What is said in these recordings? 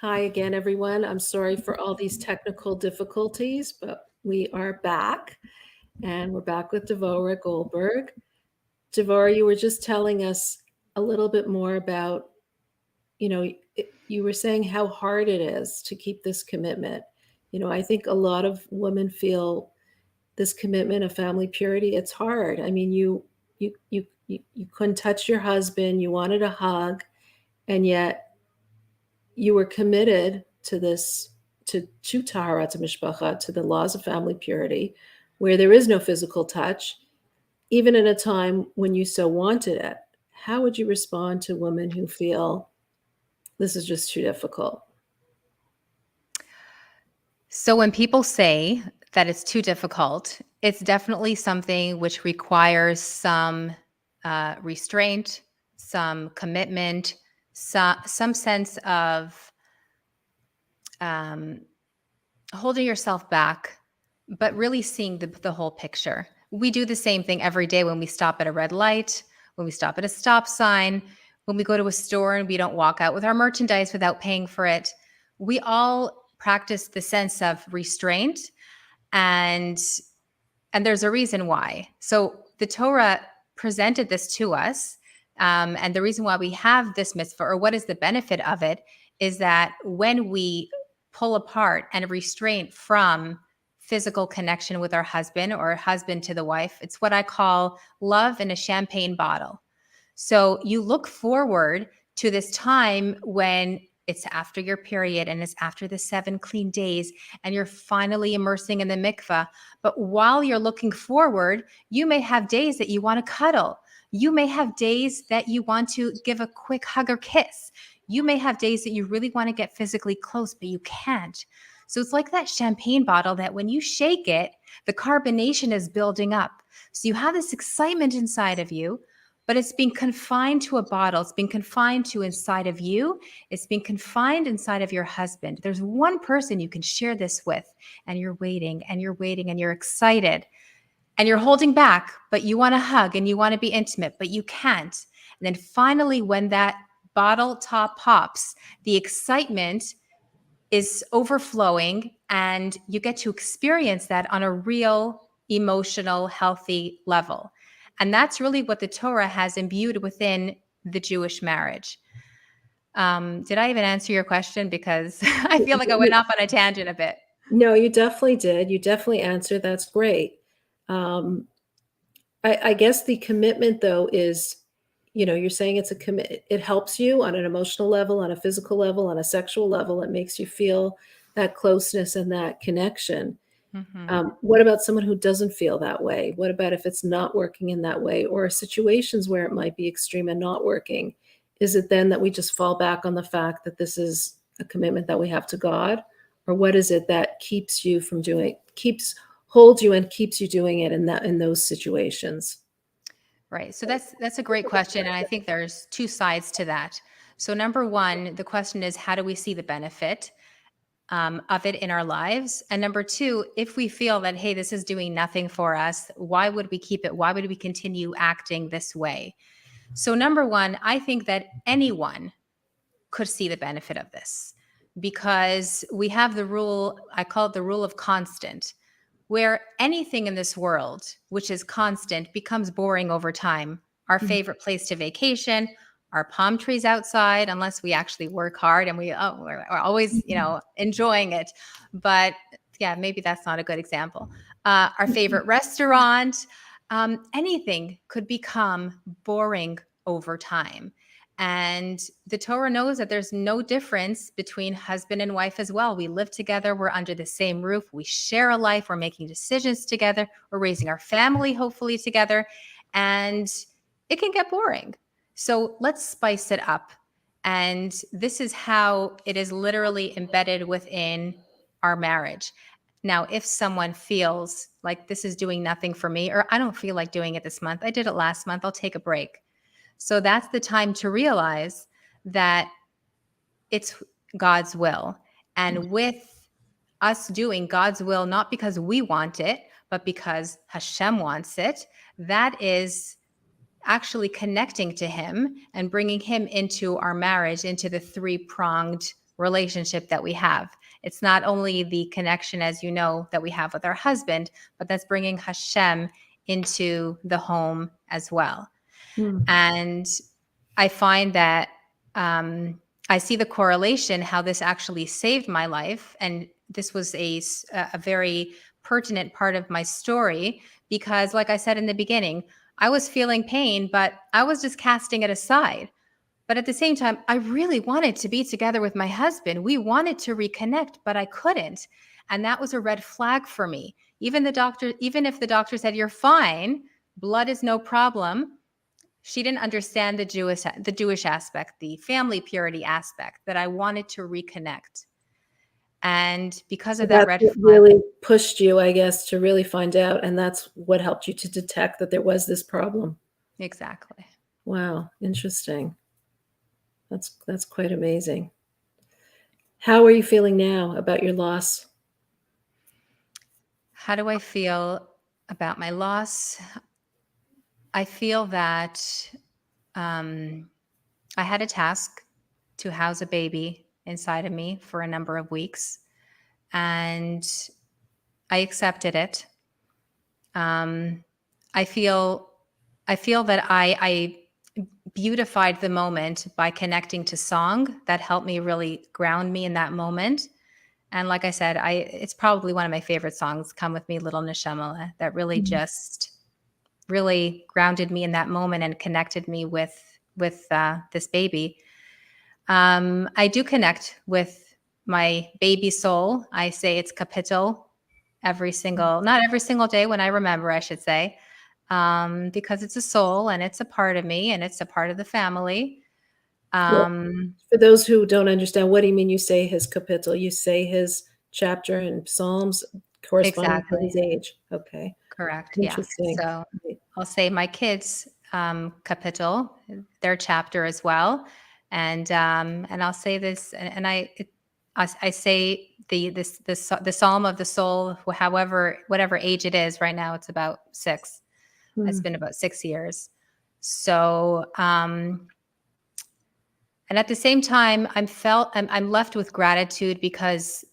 Hi again, everyone. I'm sorry for all these technical difficulties, but we are back, and we're back with Devora Goldberg. Devora, you were just telling us a little bit more about, you were saying how hard it is to keep this commitment. I think a lot of women feel this commitment of family purity. It's hard. I mean, you couldn't touch your husband, you wanted a hug, and yet you were committed to this to taharat mishpacha, to the laws of family purity, where there is no physical touch, even in a time when you so wanted it. How would you respond to women who feel this is just too difficult? So when people say that it's too difficult, it's definitely something which requires some restraint, some commitment, some sense of um, holding yourself back, but really seeing the whole picture. We do the same thing every day when we stop at a red light, when we stop at a stop sign, when we go to a store and we don't walk out with our merchandise without paying for it. We all practice the sense of restraint, and there's a reason why. So the Torah presented this to us, and the reason why we have this mitzvah, or what is the benefit of it, is that when we pull apart and restraint from physical connection with our husband or husband to the wife, it's what I call love in a champagne bottle. So you look forward to this time when it's after your period and it's after the 7 clean days and you're finally immersing in the mikvah. But while you're looking forward, you may have days that you want to cuddle. You may have days that you want to give a quick hug or kiss. You may have days that you really want to get physically close, but you can't. So it's like that champagne bottle that when you shake it, the carbonation is building up. So you have this excitement inside of you, but it's being confined to a bottle. It's being confined to inside of you. It's being confined inside of your husband. There's one person you can share this with, and you're waiting and you're waiting and you're excited and you're holding back, but you want to hug and you want to be intimate, but you can't. And then finally, when that bottle top pops, the excitement is overflowing and you get to experience that on a real, emotional, healthy level. And that's really what the Torah has imbued within the Jewish marriage. Did I even answer your question? Because I feel like I went off on a tangent a bit. No, you definitely did. You definitely answered. That's great. Um, I guess the commitment, though, is, you're saying it's a commit. It helps you on an emotional level, on a physical level, on a sexual level. It makes you feel that closeness and that connection. Mm-hmm. What about someone who doesn't feel that way? What about if it's not working in that way, or situations where it might be extreme and not working? Is it then that we just fall back on the fact that this is a commitment that we have to God? Or what is it that keeps you from holds you and keeps you doing it in those situations? Right. So that's a great question. And I think there's two sides to that. So number one, the question is, how do we see the benefit of it in our lives? And number two, if we feel that, hey, this is doing nothing for us, why would we keep it? Why would we continue acting this way? So number one, I think that anyone could see the benefit of this because we have the rule, I call it the rule of constant, where anything in this world which is constant becomes boring over time. Our Mhm. favorite place to vacation, our palm trees outside, unless we actually work hard and we're always, enjoying it. But yeah, maybe that's not a good example. Our favorite restaurant, anything could become boring over time. And the Torah knows that there's no difference between husband and wife as well. We live together. We're under the same roof. We share a life. We're making decisions together. We're raising our family, hopefully, together. And it can get boring. So let's spice it up. And this is how it is literally embedded within our marriage. Now, if someone feels like this is doing nothing for me, or I don't feel like doing it this month, I did it last month, I'll take a break. So that's the time to realize that it's God's will. And with us doing God's will, not because we want it, but because Hashem wants it, that is actually connecting to Him and bringing Him into our marriage, into the three-pronged relationship that we have. It's not only the connection, as you know, that we have with our husband, but that's bringing Hashem into the home as well. Hmm. And I find that I see the correlation, how this actually saved my life. And this was a very pertinent part of my story because, like I said in the beginning, I was feeling pain, but I was just casting it aside. But at the same time, I really wanted to be together with my husband. We wanted to reconnect, but I couldn't. And that was a red flag for me. Even if the doctor said, "You're fine, blood is no problem," she didn't understand the Jewish aspect, the family purity aspect, that I wanted to reconnect. And because So of that that's red what flag, really pushed you, I guess, to really find out, and that's what helped you to detect that there was this problem. exactly. Wow, interesting. That's quite amazing. How are you feeling now about your loss? How do I feel about my loss? I feel that I had a task to house a baby inside of me for a number of weeks, and I accepted it. Um, I feel I feel that I beautified the moment by connecting to song that helped me really ground me in that moment. And like I said, it's probably one of my favorite songs, "Come With Me, Little Neshama," that really Mhm. just really grounded me in that moment and connected me with this baby. I do connect with my baby soul. I say it's capital not every single day when I remember, I should say, because it's a soul and it's a part of me and it's a part of the family. Well, Um, for those who don't understand, what do you mean you say his capital? You say his chapter in Psalms corresponding to exactly. his age. Okay, Correct. Yeah. interesting. So Right. I'll say my kids' capital, their chapter as well, and I'll say this, and I say the Psalm of the Soul, however whatever age it is. Right now, it's about 6. It's Hmm. been about 6 years. So, and at the same time, I'm left with gratitude because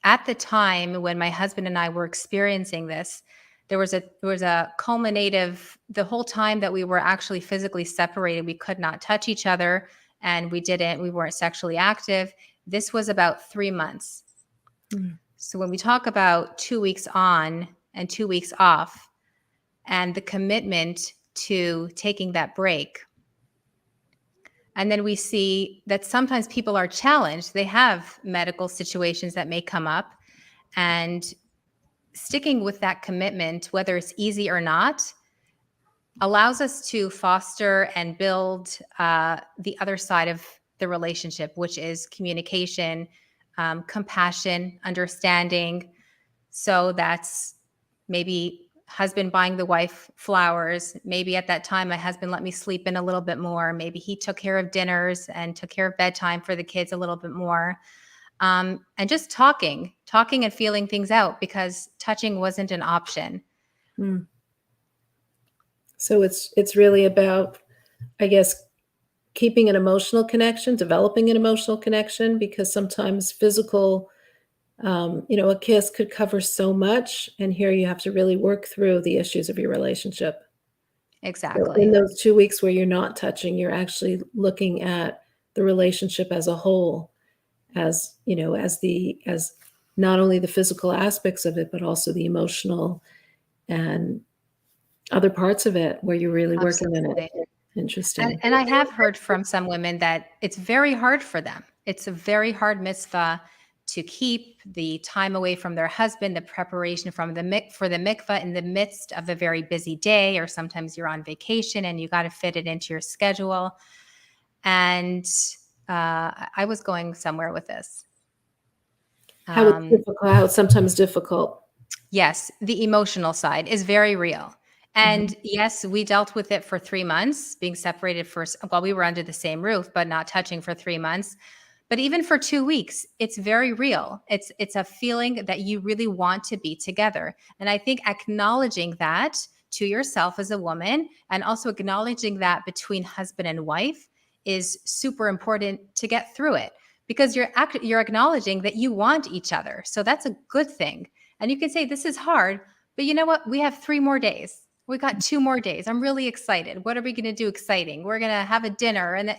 at the time when my husband and I were experiencing this, there was a culminative, the whole time that we were actually physically separated, we could not touch each other, and we weren't sexually active. This was about 3 months. Hmm. So when we talk about 2 weeks on and 2 weeks off and the commitment to taking that break, and then we see that sometimes people are challenged. They have medical situations that may come up, and sticking with that commitment, whether it's easy or not, allows us to foster and build the other side of the relationship, which is communication, compassion, understanding. So that's maybe husband buying the wife flowers. Maybe at that time, my husband let me sleep in a little bit more. Maybe he took care of dinners and took care of bedtime for the kids a little bit more. And just talking and feeling things out because touching wasn't an option. Hmm. So it's really about, I guess, keeping an emotional connection, developing an emotional connection, because sometimes physical, a kiss could cover so much, and here you have to really work through the issues of your relationship. So in Exactly. those 2 weeks where you're not touching, you're actually looking at the relationship as a whole, as, as not only the physical aspects of it, but also the emotional and other parts of it where you're really working on Absolutely. it. And, Interesting. and I have heard from some women that it's very hard for them. It's a very hard mitzvah to keep the time away from their husband, the preparation for the mikvah in the midst of a very busy day, or sometimes you're on vacation and you got to fit it into your schedule. And I was going somewhere with this. How it's Um, difficult, how it's sometimes difficult. Yes, the emotional side is very real. Mhm. And yes, we dealt with it for 3 months, being separated while we were under the same roof, but not touching for 3 months. But even for 2 weeks, it's very real. It's a feeling that you really want to be together. And I think acknowledging that to yourself as a woman and also acknowledging that between husband and wife is super important to get through it because you're acknowledging that you want each other. So that's a good thing. And you can say, this is hard, but you know what? We have 3 more days. We got 2 more days. I'm really excited. What are we going to do exciting? We're going to have a dinner and,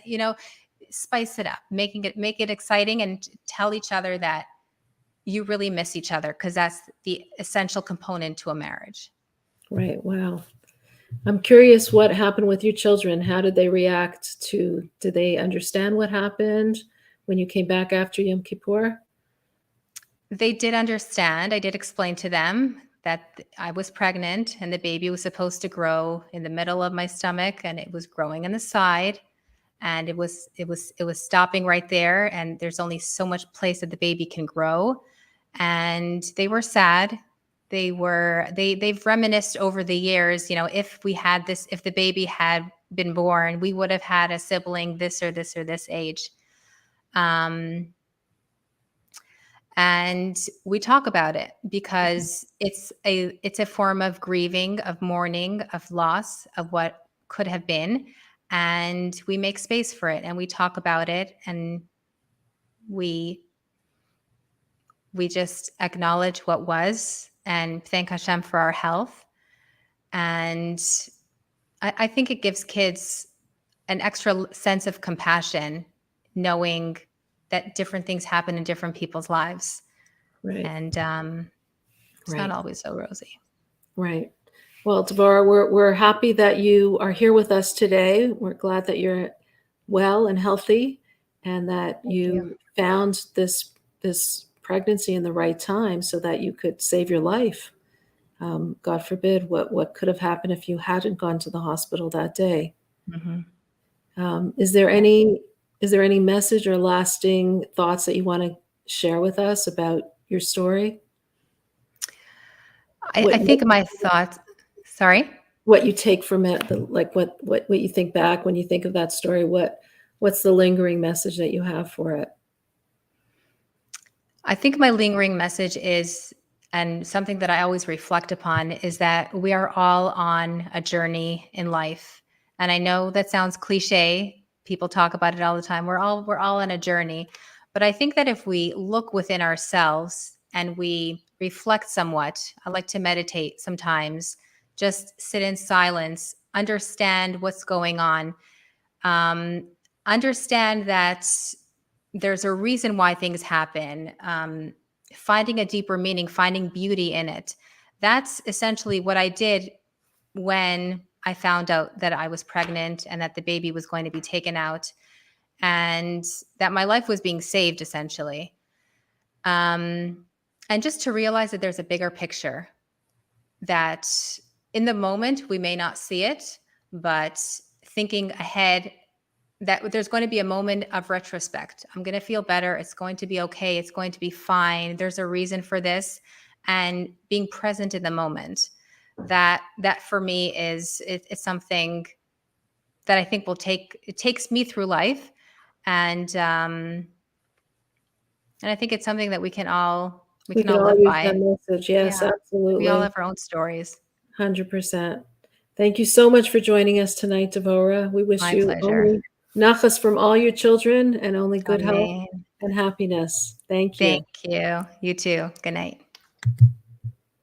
spice it up, make it exciting, and tell each other that you really miss each other, because that's the essential component to a marriage. Right. Wow. I'm curious what happened with your children. How did they react did they understand what happened when you came back after Yom Kippur? They did understand. I did explain to them that I was pregnant and the baby was supposed to grow in the middle of my stomach, and it was growing on the side, and it was stopping right there, and there's only so much place that the baby can grow. And they were sad. They've reminisced over the years, if the baby had been born, we would have had a sibling this or this or this age. And we talk about it because it's a form of grieving, of mourning, of loss, of what could have been. And we make space for it, and we talk about it, and we just acknowledge what was and thank Hashem for our health. And I think it gives kids an extra sense of compassion, knowing that different things happen in different people's lives. Right. And it's not always so rosy. Right. Well, Devorah, we're happy that you are here with us today. We're glad that you're well and healthy, and that you found this pregnancy in the right time so that you could save your life. God forbid what could have happened if you hadn't gone to the hospital that day. Mm-hmm. Is there any message or lasting thoughts that you want to share with us about your story? I think my thoughts. Sorry. What you take from it, what you think back when you think of that story. What's the lingering message that you have for it? I think my lingering message is, and something that I always reflect upon, is that we are all on a journey in life. And I know that sounds cliche. People talk about it all the time. We're all on a journey. But I think that if we look within ourselves and we reflect somewhat, I like to meditate sometimes, just sit in silence, understand what's going on, understand that there's a reason why things happen, finding a deeper meaning, finding beauty in it. That's essentially what I did when I found out that I was pregnant and that the baby was going to be taken out, and that my life was being saved, essentially. And just to realize that there's a bigger picture, that in the moment we may not see it, but thinking ahead, that there's going to be a moment of retrospect. I'm going to feel better. It's going to be okay. It's going to be fine. There's a reason for this. And being present in the moment, that for me it's something that I think it takes me through life. And I think it's something that we can all live use by. that message. Yes, Yeah. absolutely. We all have our own stories. 100%. Thank you so much for joining us tonight, Devorah. We wish My you pleasure. only nachas from all your children and only good health Amen. and happiness. Thank you. Thank you. You too. Good night.